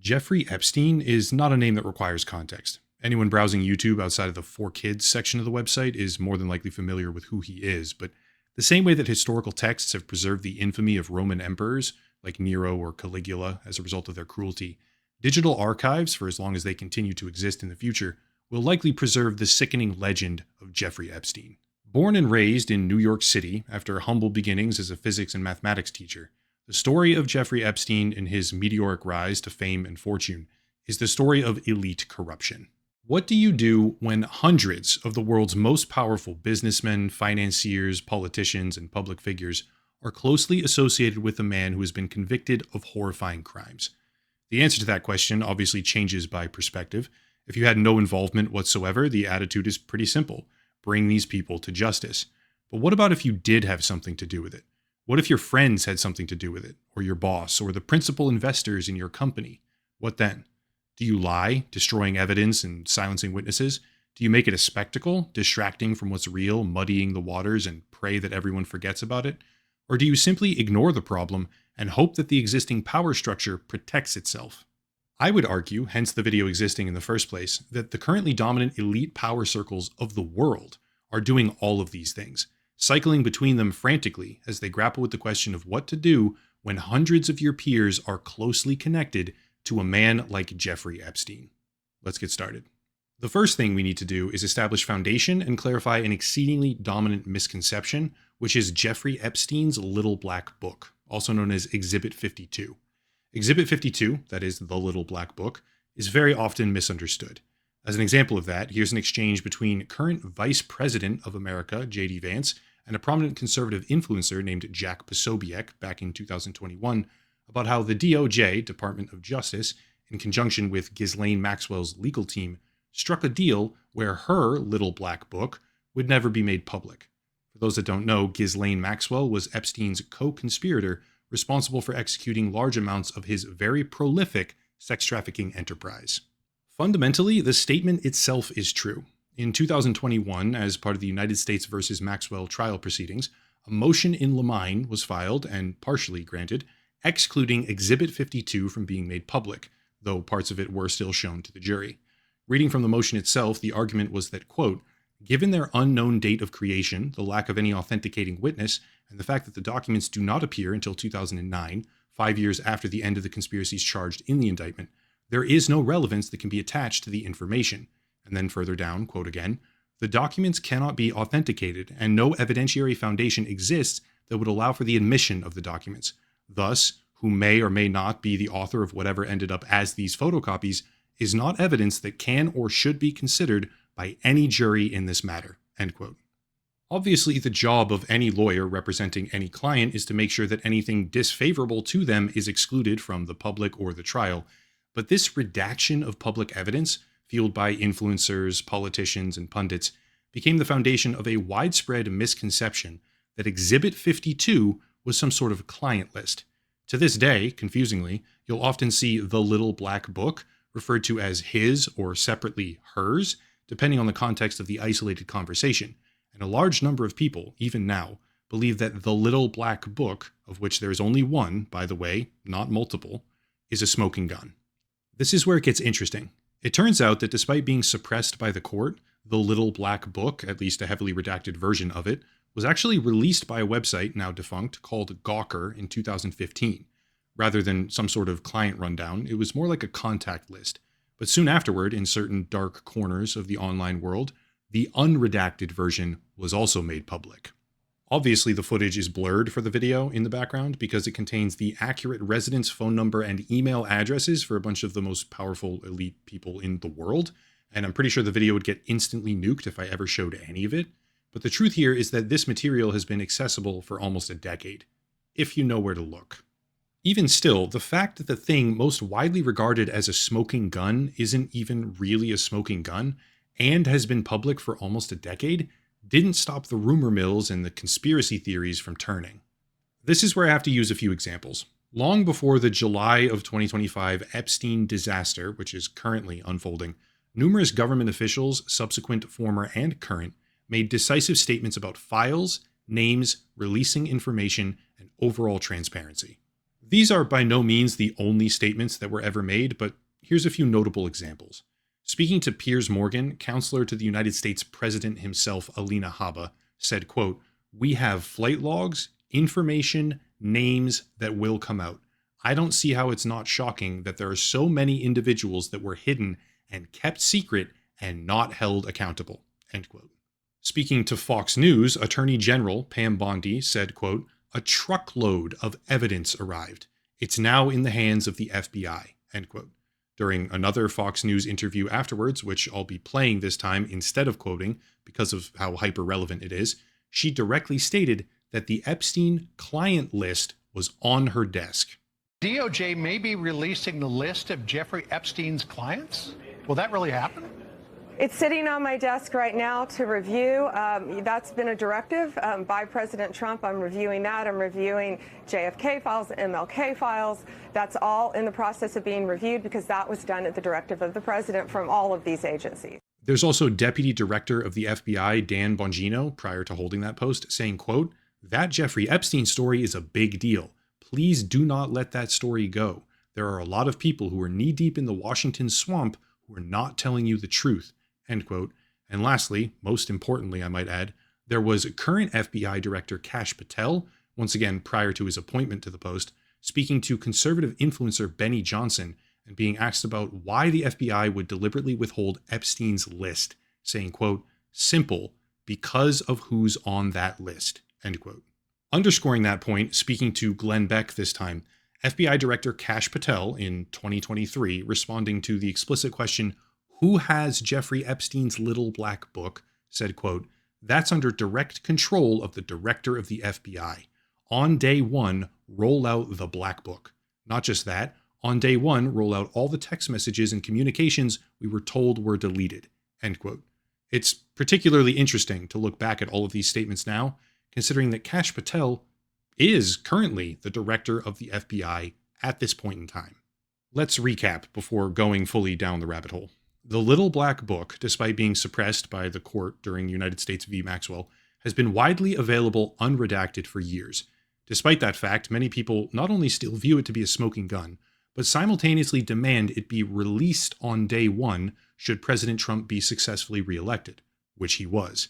Jeffrey Epstein is not a name that requires context. Anyone browsing YouTube outside of the For Kids section of the website is more than likely familiar with who he is, but the same way that historical texts have preserved the infamy of Roman emperors, like Nero or Caligula, as a result of their cruelty, digital archives, for as long as they continue to exist in the future, will likely preserve the sickening legend of Jeffrey Epstein. Born and raised in New York City after humble beginnings as a physics and mathematics teacher, the story of Jeffrey Epstein and his meteoric rise to fame and fortune is the story of elite corruption. What do you do when hundreds of the world's most powerful businessmen, financiers, politicians, and public figures are closely associated with a man who has been convicted of horrifying crimes? The answer to that question obviously changes by perspective. If you had no involvement whatsoever, the attitude is pretty simple. Bring these people to justice. But what about if you did have something to do with it? What if your friends had something to do with it, or your boss, or the principal investors in your company? What then? Do you lie, destroying evidence and silencing witnesses? Do you make it a spectacle, distracting from what's real, muddying the waters, and pray that everyone forgets about it? Or do you simply ignore the problem and hope that the existing power structure protects itself? I would argue, hence the video existing in the first place, that the currently dominant elite power circles of the world are doing all of these things, cycling between them frantically as they grapple with the question of what to do when hundreds of your peers are closely connected to a man like Jeffrey Epstein. Let's get started. The first thing we need to do is establish foundation and clarify an exceedingly dominant misconception, which is Jeffrey Epstein's Little Black Book, also known as Exhibit 52. Exhibit 52, that is the Little Black Book, is very often misunderstood. As an example of that, here's an exchange between current Vice President of America, J.D. Vance, and a prominent conservative influencer named Jack Posobiec back in 2021 about how the DOJ, Department of Justice, in conjunction with Ghislaine Maxwell's legal team, struck a deal where her Little Black Book would never be made public. For those that don't know, Ghislaine Maxwell was Epstein's co-conspirator responsible for executing large amounts of his very prolific sex trafficking enterprise. Fundamentally, the statement itself is true. In 2021, as part of the United States versus Maxwell trial proceedings, a motion in limine was filed and partially granted, excluding Exhibit 52 from being made public, though parts of it were still shown to the jury. Reading from the motion itself, the argument was that, quote, given their unknown date of creation, the lack of any authenticating witness, and the fact that the documents do not appear until 2009, 5 years after the end of the conspiracies charged in the indictment, there is no relevance that can be attached to the information. And then further down, quote again, the documents cannot be authenticated, and no evidentiary foundation exists that would allow for the admission of the documents. Thus, who may or may not be the author of whatever ended up as these photocopies is not evidence that can or should be considered by any jury in this matter, end quote. Obviously, the job of any lawyer representing any client is to make sure that anything disfavorable to them is excluded from the public or the trial, but this redaction of public evidence, fueled by influencers, politicians, and pundits, became the foundation of a widespread misconception that Exhibit 52 was some sort of client list. To this day, confusingly, you'll often see the Little Black Book referred to as his or separately hers, depending on the context of the isolated conversation. And a large number of people, even now, believe that the Little Black Book, of which there is only one, by the way, not multiple, is a smoking gun. This is where it gets interesting. It turns out that despite being suppressed by the court, the Little Black Book, at least a heavily redacted version of it, was actually released by a website now defunct called Gawker in 2015. Rather than some sort of client rundown, it was more like a contact list. But soon afterward, in certain dark corners of the online world, the unredacted version was also made public. Obviously, the footage is blurred for the video in the background because it contains the accurate residence phone number and email addresses for a bunch of the most powerful elite people in the world, and I'm pretty sure the video would get instantly nuked if I ever showed any of it. But the truth here is that this material has been accessible for almost a decade, if you know where to look. Even still, the fact that the thing most widely regarded as a smoking gun isn't even really a smoking gun, and has been public for almost a decade, didn't stop the rumor mills and the conspiracy theories from turning. This is where I have to use a few examples. Long before the July of 2025 Epstein Disaster, which is currently unfolding, numerous government officials, subsequent, former, and current, made decisive statements about files, names, releasing information, and overall transparency. These are by no means the only statements that were ever made, but here's a few notable examples. Speaking to Piers Morgan, counselor to the United States President himself, Alina Habba, said, quote, "We have flight logs, information, names that will come out. I don't see how it's not shocking that there are so many individuals that were hidden and kept secret and not held accountable." End quote. Speaking to Fox News, Attorney General Pam Bondi said, quote, "A truckload of evidence arrived. It's now in the hands of the FBI." End quote. During another Fox News interview afterwards, which I'll be playing this time instead of quoting because of how hyper-relevant it is, she directly stated that the Epstein client list was on her desk. DOJ may be releasing the list of Jeffrey Epstein's clients? Will that really happen? It's sitting on my desk right now to review. That's been a directive by President Trump. I'm reviewing that. I'm reviewing JFK files, MLK files. That's all in the process of being reviewed because that was done at the directive of the president from all of these agencies. There's also Deputy Director of the FBI, Dan Bongino, prior to holding that post, saying, quote, "That Jeffrey Epstein story is a big deal. Please do not let that story go. There are a lot of people who are knee-deep in the Washington swamp who are not telling you the truth." End quote. And lastly, most importantly, I might add, there was current FBI Director Kash Patel, once again prior to his appointment to the post, speaking to conservative influencer Benny Johnson and being asked about why the FBI would deliberately withhold Epstein's list, saying, quote, "Simple, because of who's on that list." End quote. Underscoring that point, speaking to Glenn Beck this time, FBI Director Kash Patel in 2023, responding to the explicit question, "Who has Jeffrey Epstein's little black book?" said, quote, "That's under direct control of the director of the FBI. On day one, roll out the black book. Not just that, on day one, roll out all the text messages and communications we were told were deleted." End quote. It's particularly interesting to look back at all of these statements now, considering that Kash Patel is currently the director of the FBI at this point in time. Let's recap before going fully down the rabbit hole. The Little Black Book, despite being suppressed by the court during United States v. Maxwell, has been widely available unredacted for years. Despite that fact, many people not only still view it to be a smoking gun, but simultaneously demand it be released on day one should President Trump be successfully reelected, which he was.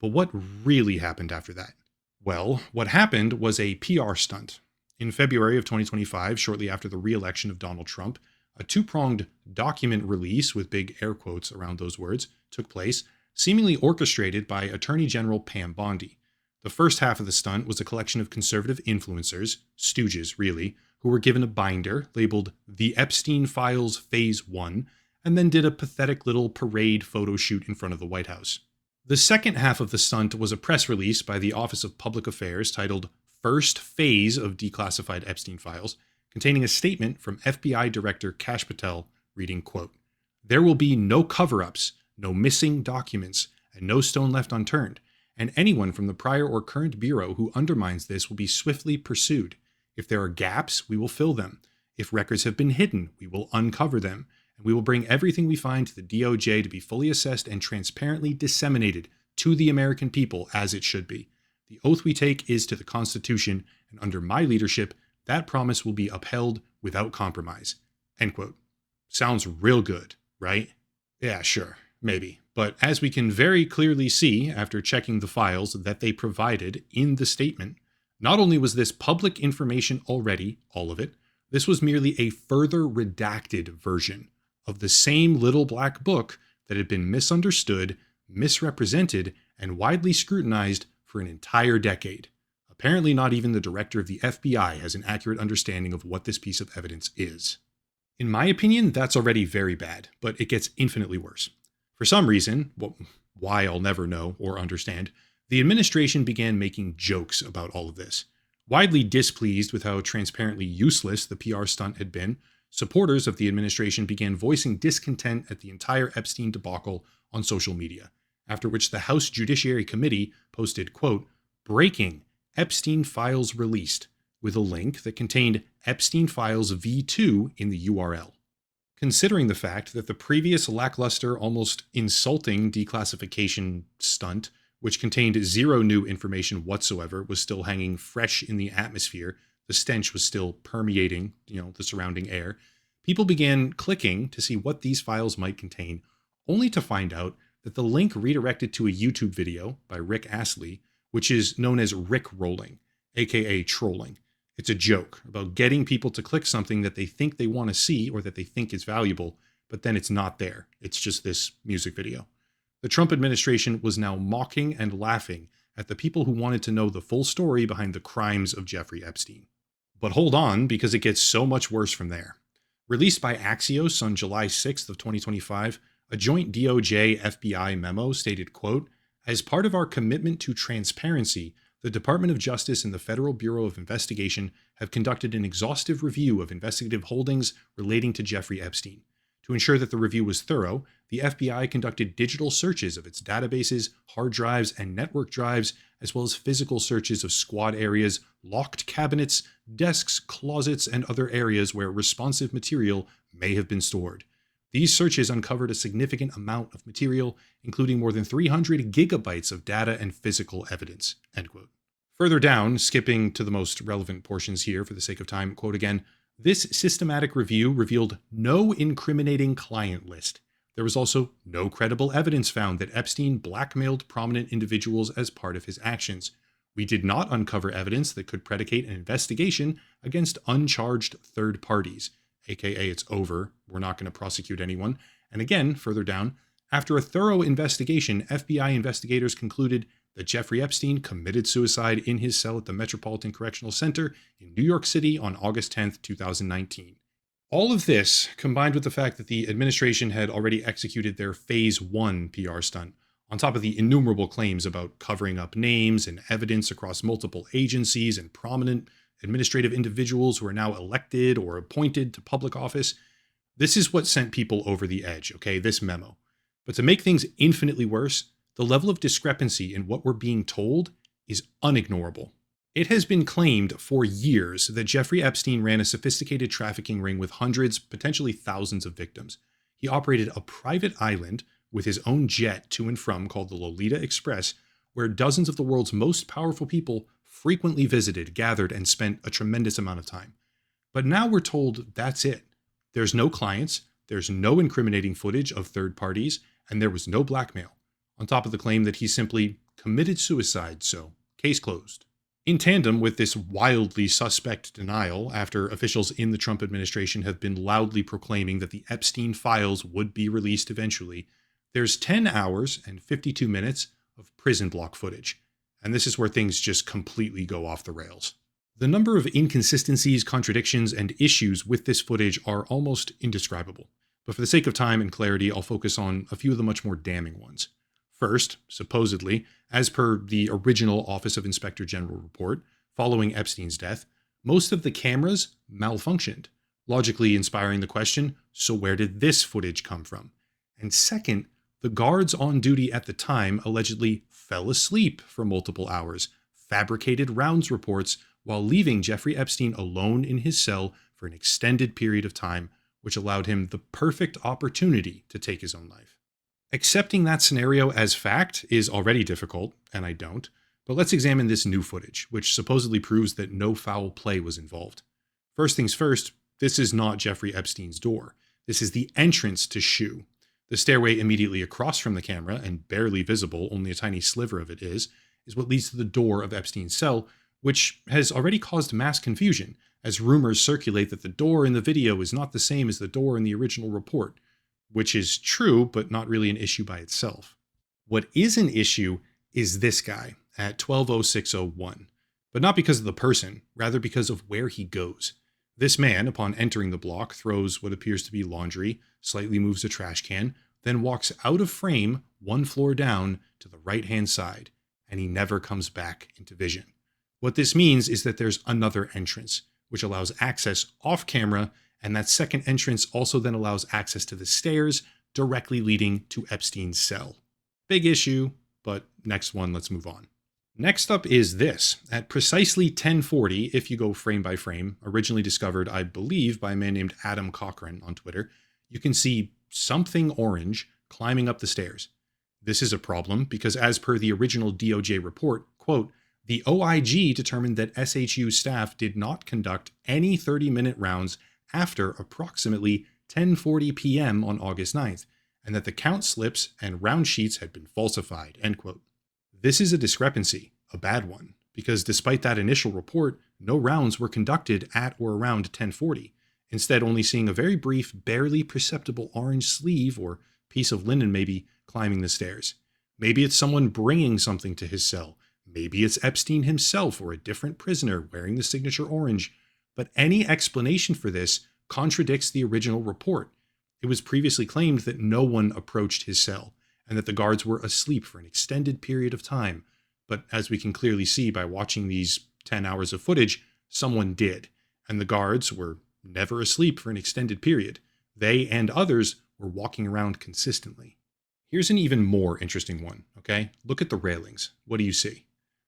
But what really happened after that? Well, what happened was a PR stunt. In February of 2025, shortly after the re-election of Donald Trump, a two-pronged document release, with big air quotes around those words, took place, seemingly orchestrated by Attorney General Pam Bondi. The first half of the stunt was a collection of conservative influencers, stooges really, who were given a binder labeled The Epstein Files Phase 1, and then did a pathetic little parade photo shoot in front of the White House. The second half of the stunt was a press release by the Office of Public Affairs titled First Phase of Declassified Epstein Files, containing a statement from FBI Director Kash Patel reading, quote, "There will be no cover-ups, no missing documents, and no stone left unturned, and anyone from the prior or current bureau who undermines this will be swiftly pursued. If there are gaps, we will fill them. If records have been hidden, we will uncover them, and we will bring everything we find to the DOJ to be fully assessed and transparently disseminated to the American people as it should be. The oath we take is to the Constitution, and under my leadership, that promise will be upheld without compromise." End quote. Sounds real good, right? Yeah, sure, maybe. But as we can very clearly see after checking the files that they provided in the statement, not only was this public information already, all of it, this was merely a further redacted version of the same little black book that had been misunderstood, misrepresented, and widely scrutinized for an entire decade. Apparently not even the director of the FBI has an accurate understanding of what this piece of evidence is. In my opinion, that's already very bad, but it gets infinitely worse. For some reason, why I'll never know or understand, the administration began making jokes about all of this. Widely displeased with how transparently useless the PR stunt had been, supporters of the administration began voicing discontent at the entire Epstein debacle on social media, after which the House Judiciary Committee posted, quote, "Breaking Epstein Files Released," with a link that contained Epstein Files V2 in the URL. Considering the fact that the previous lackluster, almost insulting declassification stunt, which contained zero new information whatsoever, was still hanging fresh in the atmosphere, the stench was still permeating, the surrounding air, people began clicking to see what these files might contain, only to find out that the link redirected to a YouTube video by Rick Astley, which is known as Rick rolling, aka trolling. It's a joke about getting people to click something that they think they want to see or that they think is valuable, but then it's not there. It's just this music video. The Trump administration was now mocking and laughing at the people who wanted to know the full story behind the crimes of Jeffrey Epstein. But hold on, because it gets so much worse from there. Released by Axios on July 6th of 2025, a joint DOJ-FBI memo stated, quote, "As part of our commitment to transparency, the Department of Justice and the Federal Bureau of Investigation have conducted an exhaustive review of investigative holdings relating to Jeffrey Epstein. To ensure that the review was thorough, the FBI conducted digital searches of its databases, hard drives, and network drives, as well as physical searches of squad areas, locked cabinets, desks, closets, and other areas where responsive material may have been stored. These searches uncovered a significant amount of material, including more than 300 gigabytes of data and physical evidence." End quote. Further down, skipping to the most relevant portions here for the sake of time, quote again, "This systematic review revealed no incriminating client list. There was also no credible evidence found that Epstein blackmailed prominent individuals as part of his actions. We did not uncover evidence that could predicate an investigation against uncharged third parties," aka it's over, we're not going to prosecute anyone. And again, further down, after a thorough investigation, FBI investigators concluded that Jeffrey Epstein committed suicide in his cell at the Metropolitan Correctional Center in New York City on August 10th, 2019. All of this, combined with the fact that the administration had already executed their Phase 1 PR stunt, on top of the innumerable claims about covering up names and evidence across multiple agencies and prominent administrative individuals who are now elected or appointed to public office, this is what sent people over the edge, okay, this memo. But to make things infinitely worse, the level of discrepancy in what we're being told is unignorable. It has been claimed for years that Jeffrey Epstein ran a sophisticated trafficking ring with hundreds, potentially thousands of victims. He operated a private island with his own jet to and from called the Lolita Express, where dozens of the world's most powerful people frequently visited, gathered, and spent a tremendous amount of time. But now we're told that's it. There's no clients, there's no incriminating footage of third parties, and there was no blackmail, on top of the claim that he simply committed suicide, so case closed. In tandem with this wildly suspect denial, after officials in the Trump administration have been loudly proclaiming that the Epstein files would be released eventually, there's 10 hours and 52 minutes of prison block footage. And this is where things just completely go off the rails. The number of inconsistencies, contradictions, and issues with this footage are almost indescribable. But for the sake of time and clarity, I'll focus on a few of the much more damning ones. First, supposedly, as per the original Office of Inspector General report, following Epstein's death, most of the cameras malfunctioned, logically inspiring the question, so where did this footage come from? And second, the guards on duty at the time allegedly fell asleep for multiple hours, fabricated rounds reports, while leaving Jeffrey Epstein alone in his cell for an extended period of time, which allowed him the perfect opportunity to take his own life. Accepting that scenario as fact is already difficult, and I don't, but let's examine this new footage, which supposedly proves that no foul play was involved. First things first, this is not Jeffrey Epstein's door. This is the entrance to SHU. The stairway immediately across from the camera, and barely visible, only a tiny sliver of it is what leads to the door of Epstein's cell, which has already caused mass confusion, as rumors circulate that the door in the video is not the same as the door in the original report, which is true, but not really an issue by itself. What is an issue is this guy at 12:06:01, but not because of the person, rather because of where he goes. This man, upon entering the block, throws what appears to be laundry, slightly moves a trash can, then walks out of frame one floor down to the right-hand side, and he never comes back into vision. What this means is that there's another entrance, which allows access off camera, and that second entrance also then allows access to the stairs directly leading to Epstein's cell. Big issue, but next one, let's move on. Next up is this. At precisely 10:40, if you go frame by frame, originally discovered, I believe, by a man named Adam Cochran on Twitter, you can see something orange climbing up the stairs. This is a problem because as per the original DOJ report, quote, The OIG determined that SHU staff did not conduct any 30-minute rounds after approximately 10:40 p.m. on August 9th, and that the count slips and round sheets had been falsified, end quote. This is a discrepancy, a bad one, because despite that initial report, no rounds were conducted at or around 10:40, instead only seeing a very brief, barely perceptible orange sleeve or piece of linen maybe climbing the stairs. Maybe it's someone bringing something to his cell. Maybe it's Epstein himself or a different prisoner wearing the signature orange. But any explanation for this contradicts the original report. It was previously claimed that no one approached his cell and that the guards were asleep for an extended period of time. But as we can clearly see by watching these 10 hours of footage, someone did, and the guards were never asleep for an extended period. They and others were walking around consistently. Here's an even more interesting one, okay? Look at the railings. What do you see?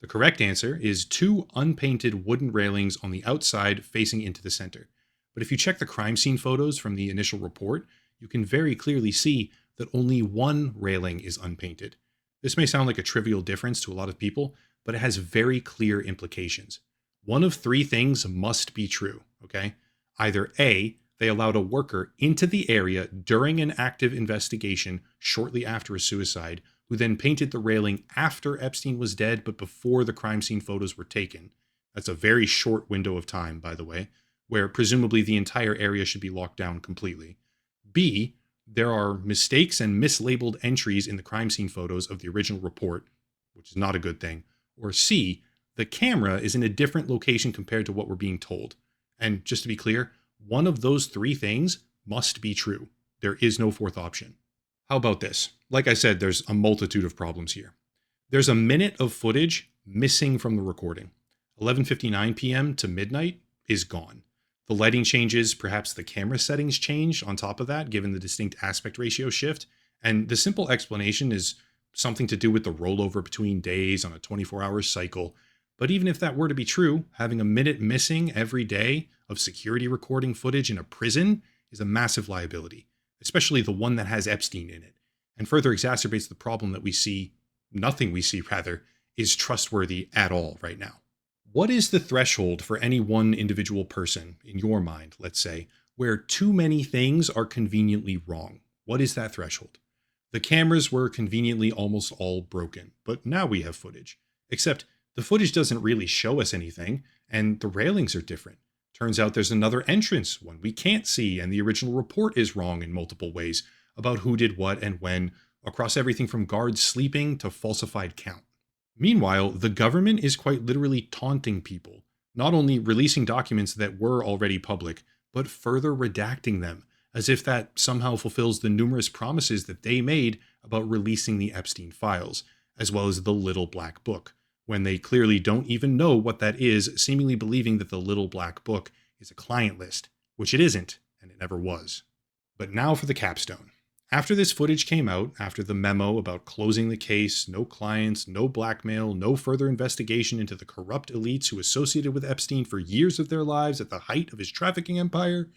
The correct answer is 2 unpainted wooden railings on the outside facing into the center. But if you check the crime scene photos from the initial report, you can very clearly see that only 1 railing is unpainted. This may sound like a trivial difference to a lot of people, but it has very clear implications. One of 3 things must be true, okay? Either A, they allowed a worker into the area during an active investigation shortly after a suicide, who then painted the railing after Epstein was dead but before the crime scene photos were taken. That's a very short window of time, by the way, where presumably the entire area should be locked down completely. B, there are mistakes and mislabeled entries in the crime scene photos of the original report, which is not a good thing. Or C, the camera is in a different location compared to what we're being told. And just to be clear, one of those 3 things must be true. There is no fourth option. How about this? Like I said, there's a multitude of problems here. There's a minute of footage missing from the recording. 11:59 p.m. to midnight is gone. The lighting changes, perhaps the camera settings changed on top of that, given the distinct aspect ratio shift. And the simple explanation is something to do with the rollover between days on a 24-hour cycle. But even if that were to be true, having a minute missing every day of security recording footage in a prison is a massive liability, especially the one that has Epstein in it, and further exacerbates the problem that nothing we see is trustworthy at all right now. What is the threshold for any one individual person, in your mind, let's say, where too many things are conveniently wrong? What is that threshold? The cameras were conveniently almost all broken, but now we have footage. Except the footage doesn't really show us anything, and the railings are different. Turns out there's another entrance, one we can't see, and the original report is wrong in multiple ways about who did what and when, across everything from guards sleeping to falsified count. Meanwhile, the government is quite literally taunting people, not only releasing documents that were already public, but further redacting them, as if that somehow fulfills the numerous promises that they made about releasing the Epstein files, as well as the little black book, when they clearly don't even know what that is, seemingly believing that the little black book is a client list, which it isn't, and it never was. But now for the capstone. After this footage came out, after the memo about closing the case, no clients, no blackmail, no further investigation into the corrupt elites who associated with Epstein for years of their lives at the height of his trafficking empire,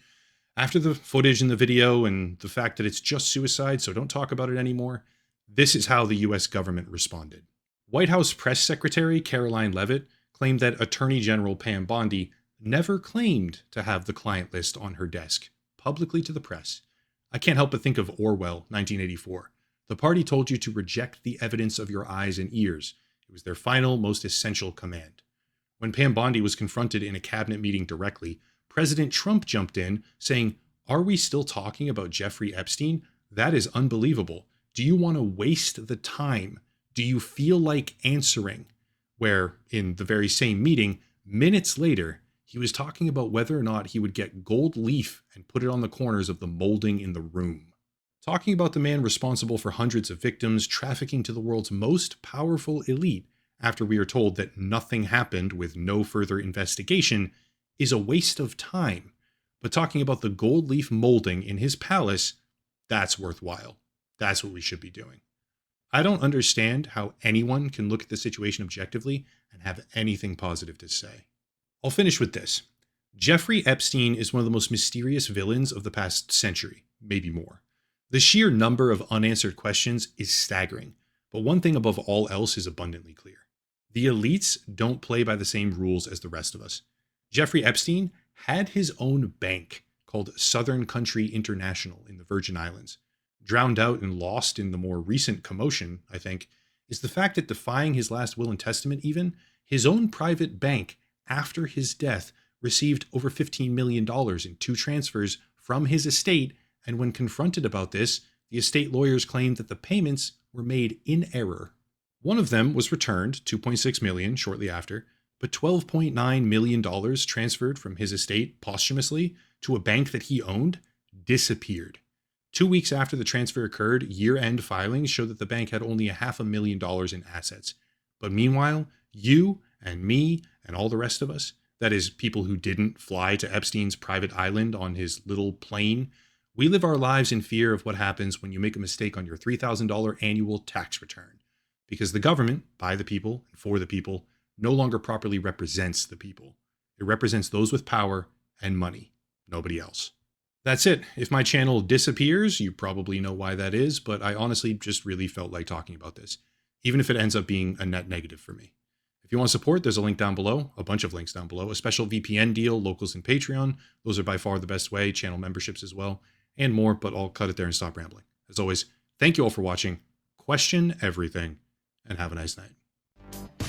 after the footage and the video and the fact that it's just suicide, so don't talk about it anymore, this is how the US government responded. White House Press Secretary Caroline Leavitt claimed that Attorney General Pam Bondi never claimed to have the client list on her desk, publicly to the press. I can't help but think of Orwell, 1984. The party told you to reject the evidence of your eyes and ears. It was their final, most essential command. When Pam Bondi was confronted in a cabinet meeting directly, President Trump jumped in, saying, "Are we still talking about Jeffrey Epstein? That is unbelievable. Do you want to waste the time? Do you feel like answering?" Where, in the very same meeting, minutes later, he was talking about whether or not he would get gold leaf and put it on the corners of the molding in the room. Talking about the man responsible for hundreds of victims, trafficking to the world's most powerful elite, after we are told that nothing happened with no further investigation, is a waste of time. But talking about the gold leaf molding in his palace, that's worthwhile. That's what we should be doing. I don't understand how anyone can look at the situation objectively and have anything positive to say. I'll finish with this. Jeffrey Epstein is one of the most mysterious villains of the past century, maybe more. The sheer number of unanswered questions is staggering, but one thing above all else is abundantly clear. The elites don't play by the same rules as the rest of us. Jeffrey Epstein had his own bank called Southern Country International in the Virgin Islands. Drowned out and lost in the more recent commotion, I think, is the fact that defying his last will and testament even, his own private bank, after his death, received over $15 million in 2 transfers from his estate, and when confronted about this, the estate lawyers claimed that the payments were made in error. One of them was returned, $2.6 million, shortly after, but $12.9 million transferred from his estate posthumously to a bank that he owned disappeared. 2 weeks after the transfer occurred, year-end filings showed that the bank had only $500,000 in assets. But meanwhile, you and me and all the rest of us, that is, people who didn't fly to Epstein's private island on his little plane, we live our lives in fear of what happens when you make a mistake on your $3,000 annual tax return. Because the government, by the people and for the people, no longer properly represents the people. It represents those with power and money, nobody else. That's it. If my channel disappears, you probably know why that is, but I honestly just really felt like talking about this, even if it ends up being a net negative for me. If you want to support, there's a link down below, a bunch of links down below, a special VPN deal, locals and Patreon. Those are by far the best way, channel memberships as well, and more, but I'll cut it there and stop rambling. As always, thank you all for watching, question everything, and have a nice night.